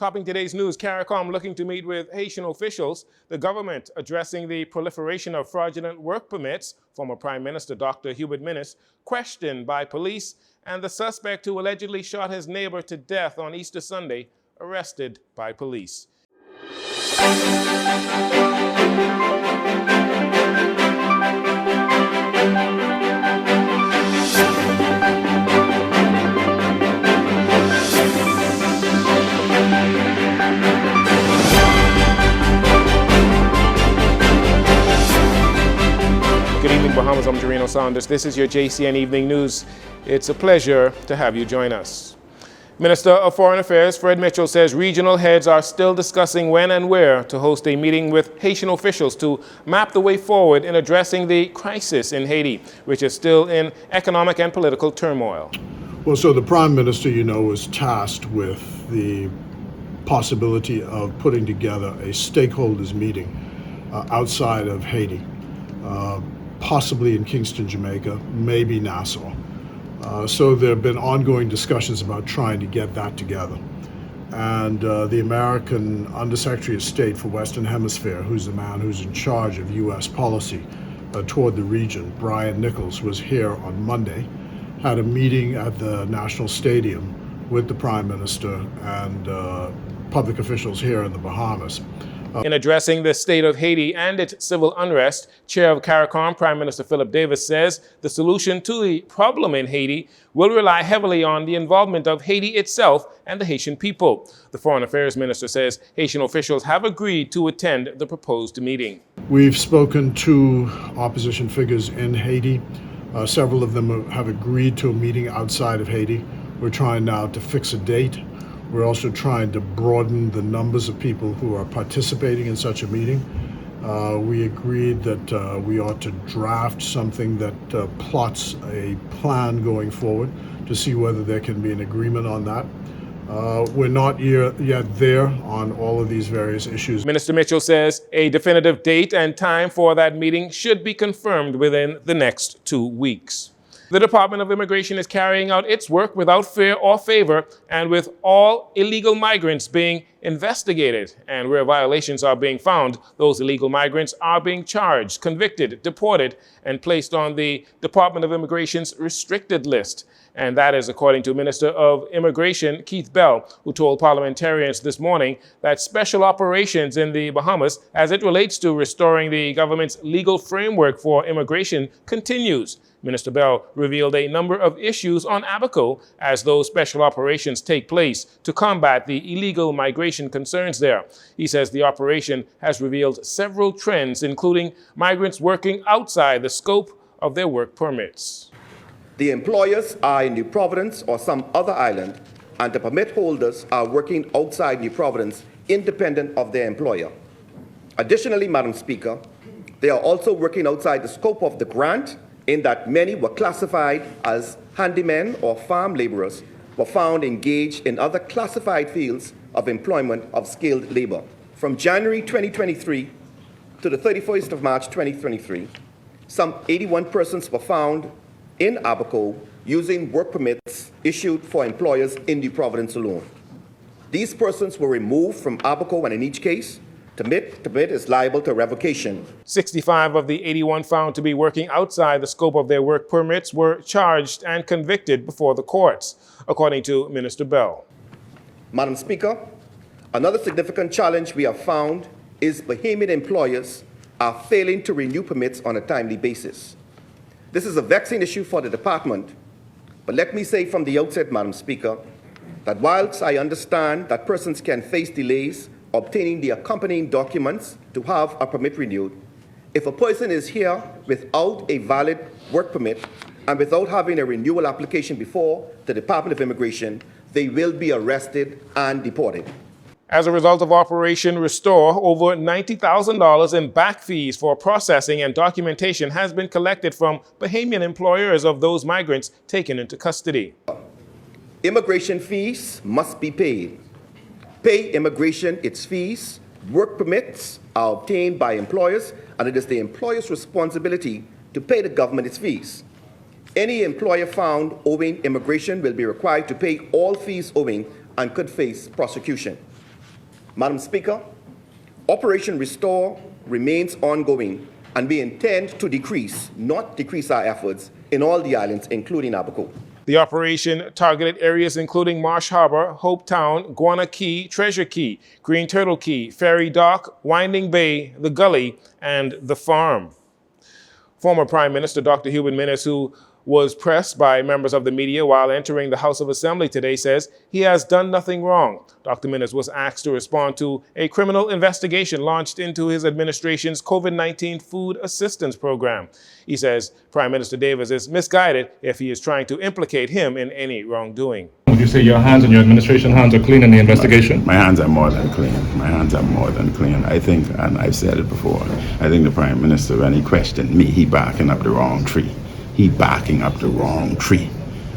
Topping today's news, CARICOM looking to meet with Haitian officials, the government addressing the proliferation of fraudulent work permits, former Prime Minister Dr. Hubert Minnis questioned by police, and the suspect who allegedly shot his neighbor to death on Easter Sunday arrested by police. Good evening, Bahamas. I'm Jarino Saunders. This is your JCN Evening News. It's a pleasure to have you join us. Minister of Foreign Affairs Fred Mitchell says regional heads are still discussing when and where to host a meeting with Haitian officials to map the way forward in addressing the crisis in Haiti, which is still in economic and political turmoil. Well, so the Prime Minister, was tasked with the possibility of putting together a stakeholders meeting outside of Haiti. Possibly in Kingston, Jamaica, maybe Nassau. So there have been ongoing discussions about trying to get that together. And the American Undersecretary of State for Western Hemisphere, who's the man who's in charge of U.S. policy toward the region, Brian Nichols, was here on Monday, had a meeting at the National Stadium with the Prime Minister and public officials here in the Bahamas. In addressing the state of Haiti and its civil unrest, Chair of CARICOM, Prime Minister Philip Davis, says the solution to the problem in Haiti will rely heavily on the involvement of Haiti itself and the Haitian people. The Foreign Affairs Minister says Haitian officials have agreed to attend the proposed meeting. We've spoken to opposition figures in Haiti. Several of them have agreed to a meeting outside of Haiti. We're trying now to fix a date. We're also trying to broaden the numbers of people who are participating in such a meeting. We agreed that we ought to draft something that plots a plan going forward to see whether there can be an agreement on that. We're not yet there on all of these various issues. Minister Mitchell says a definitive date and time for that meeting should be confirmed within the next 2 weeks. The Department of Immigration is carrying out its work without fear or favor and with all illegal migrants being investigated. And where violations are being found, those illegal migrants are being charged, convicted, deported, and placed on the Department of Immigration's restricted list. And that is according to Minister of Immigration Keith Bell, who told parliamentarians this morning that special operations in the Bahamas, as it relates to restoring the government's legal framework for immigration, continues. Minister Bell revealed a number of issues on Abaco as those special operations take place to combat the illegal migration concerns there. He says the operation has revealed several trends, including migrants working outside the scope of their work permits. The employers are in New Providence or some other island, and the permit holders are working outside New Providence independent of their employer. Additionally, Madam Speaker, they are also working outside the scope of the grant, in that many were classified as handymen or farm laborers were found engaged in other classified fields of employment of skilled labor. From January 2023 to the 31st of March 2023, some 81 persons were found in Abaco using work permits issued for employers in New Providence alone. These persons were removed from Abaco, and in each case, the permit is liable to revocation. 65 of the 81 found to be working outside the scope of their work permits were charged and convicted before the courts, according to Minister Bell. Madam Speaker, another significant challenge we have found is Bahamian employers are failing to renew permits on a timely basis. This is a vexing issue for the department, but let me say from the outset, Madam Speaker, that whilst I understand that persons can face delays obtaining the accompanying documents to have a permit renewed, if a person is here without a valid work permit and without having a renewal application before the Department of Immigration, they will be arrested and deported. As a result of Operation Restore, over $90,000 in back fees for processing and documentation has been collected from Bahamian employers of those migrants taken into custody. Immigration fees must be paid. Pay immigration its fees. Work permits are obtained by employers, and it is the employer's responsibility to pay the government its fees. Any employer found owing immigration will be required to pay all fees owing and could face prosecution. Madam Speaker, Operation Restore remains ongoing, and we intend to decrease, not decrease our efforts in all the islands, including Abaco. The operation targeted areas including Marsh Harbor, Hope Town, Guana Key, Treasure Key, Green Turtle Key, Ferry Dock, Winding Bay, The Gully, and The Farm. Former Prime Minister Dr. Hubert Minnis, who was pressed by members of the media while entering the House of Assembly today, says he has done nothing wrong. Dr. Minnis was asked to respond to a criminal investigation launched into his administration's COVID-19 food assistance program. He says Prime Minister Davis is misguided if he is trying to implicate him in any wrongdoing. Would you say your hands and your administration hands are clean in the investigation? My hands are more than clean. My hands are more than clean. I think, and I've said it before, I think the Prime Minister, when he questioned me, he barking up the wrong tree. He barking up the wrong tree.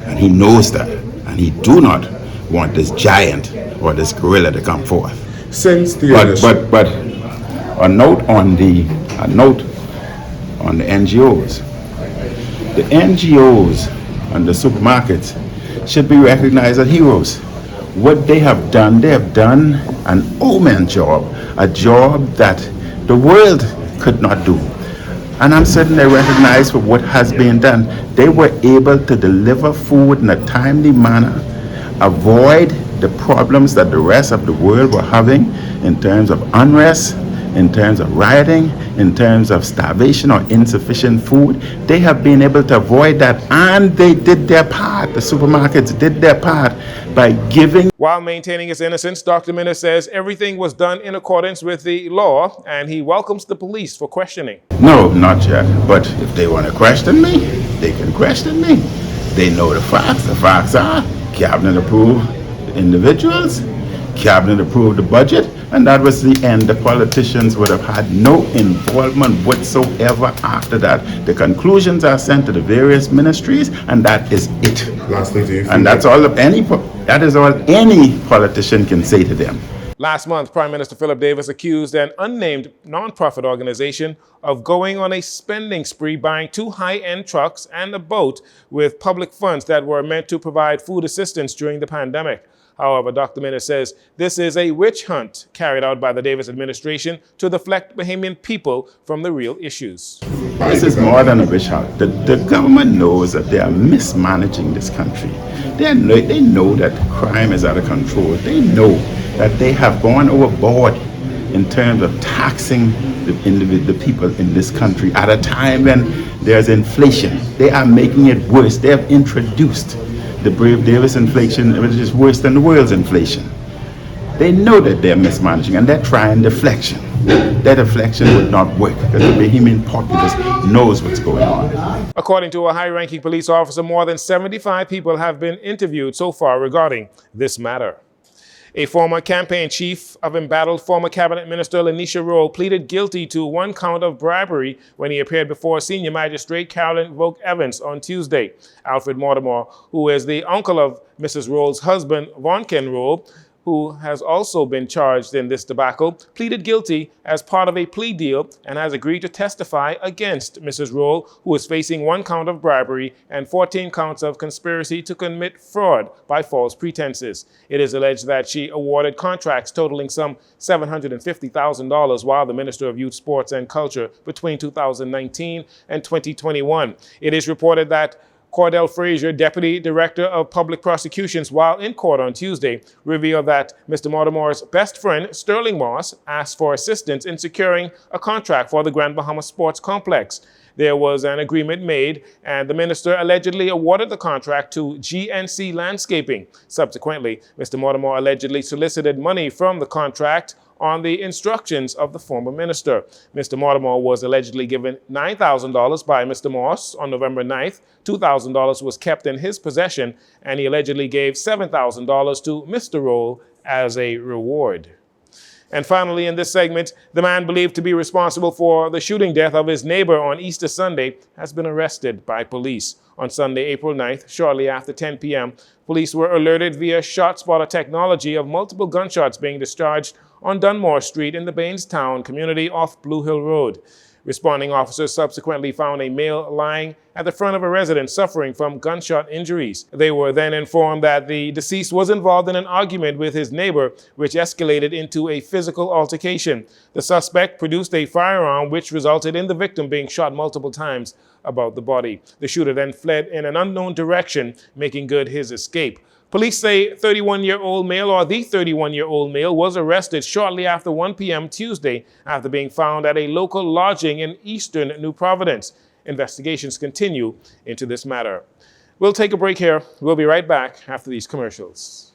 And he knows that. And he do not want this giant or this gorilla to come forth. Since the but a note on the NGOs. The NGOs and the supermarkets should be recognized as heroes. What they have done an omen job, a job that the world could not do. And I'm certainly recognized for what has been done. They were able to deliver food in a timely manner, avoid the problems that the rest of the world were having in terms of unrest, in terms of rioting, in terms of starvation or insufficient food. They have been able to avoid that, and they did their part. The supermarkets did their part by giving. While maintaining his innocence, Dr. Minnis says everything was done in accordance with the law, and he welcomes the police for questioning. No, not yet. But if they want to question me, they can question me. They know the facts. The facts are Cabinet approved individuals, Cabinet approved the budget, and that was the end. The politicians would have had no involvement whatsoever after that. The conclusions are sent to the various ministries, and that is it. Lastly, do you and that's all of that is all any politician can say to them. Last month, Prime Minister Philip Davis accused an unnamed nonprofit organization of going on a spending spree, buying 2 high-end trucks and a boat with public funds that were meant to provide food assistance during the pandemic. However, Dr. Minnis says this is a witch hunt carried out by the Davis administration to deflect Bahamian people from the real issues. This is more than a witch hunt. The government knows that they are mismanaging this country. They know that crime is out of control. They know that they have gone overboard in terms of taxing the people in this country at a time when there's inflation. They are making it worse. They have introduced the Brave Davis inflation, which is worse than the world's inflation. They know that they're mismanaging, and they're trying deflection. That deflection would not work because the Bahamian populace knows what's going on. According to a high-ranking police officer, more than 75 people have been interviewed so far regarding this matter. A former campaign chief of embattled former cabinet minister Lanisha Rowe pleaded guilty to 1 count of bribery when he appeared before senior magistrate Carolyn Vogt Evans on Tuesday. Alfred Mortimer, who is the uncle of Mrs. Rowe's husband, Vonken Rowe, who has also been charged in this debacle, pleaded guilty as part of a plea deal and has agreed to testify against Mrs. Rowe, who is facing 1 count of bribery and 14 counts of conspiracy to commit fraud by false pretenses. It is alleged that she awarded contracts totaling some $750,000 while the Minister of Youth, Sports and Culture between 2019 and 2021. It is reported that Cordell Frazier, Deputy Director of Public Prosecutions, while in court on Tuesday, revealed that Mr. Mortimer's best friend, Sterling Moss, asked for assistance in securing a contract for the Grand Bahama Sports Complex. There was an agreement made, and the minister allegedly awarded the contract to GNC Landscaping. Subsequently, Mr. Mortimer allegedly solicited money from the contract on the instructions of the former minister. Mr. Mortimer was allegedly given $9,000 by Mr. Moss on November 9th. $2,000 was kept in his possession, and he allegedly gave $7,000 to Mr. Rowe as a reward. And finally, in this segment, the man believed to be responsible for the shooting death of his neighbor on Easter Sunday has been arrested by police. On Sunday, April 9th, shortly after 10 p.m., police were alerted via ShotSpotter technology of multiple gunshots being discharged on Dunmore Street in the Bainstown community off Blue Hill Road. Responding officers subsequently found a male lying at the front of a residence suffering from gunshot injuries. They were then informed that the deceased was involved in an argument with his neighbor, which escalated into a physical altercation. The suspect produced a firearm, which resulted in the victim being shot multiple times about the body. The shooter then fled in an unknown direction, making good his escape. Police say 31-year-old male or the 31-year-old male was arrested shortly after 1 p.m. Tuesday after being found at a local lodging in eastern New Providence. Investigations continue into this matter. We'll take a break here. We'll be right back after these commercials.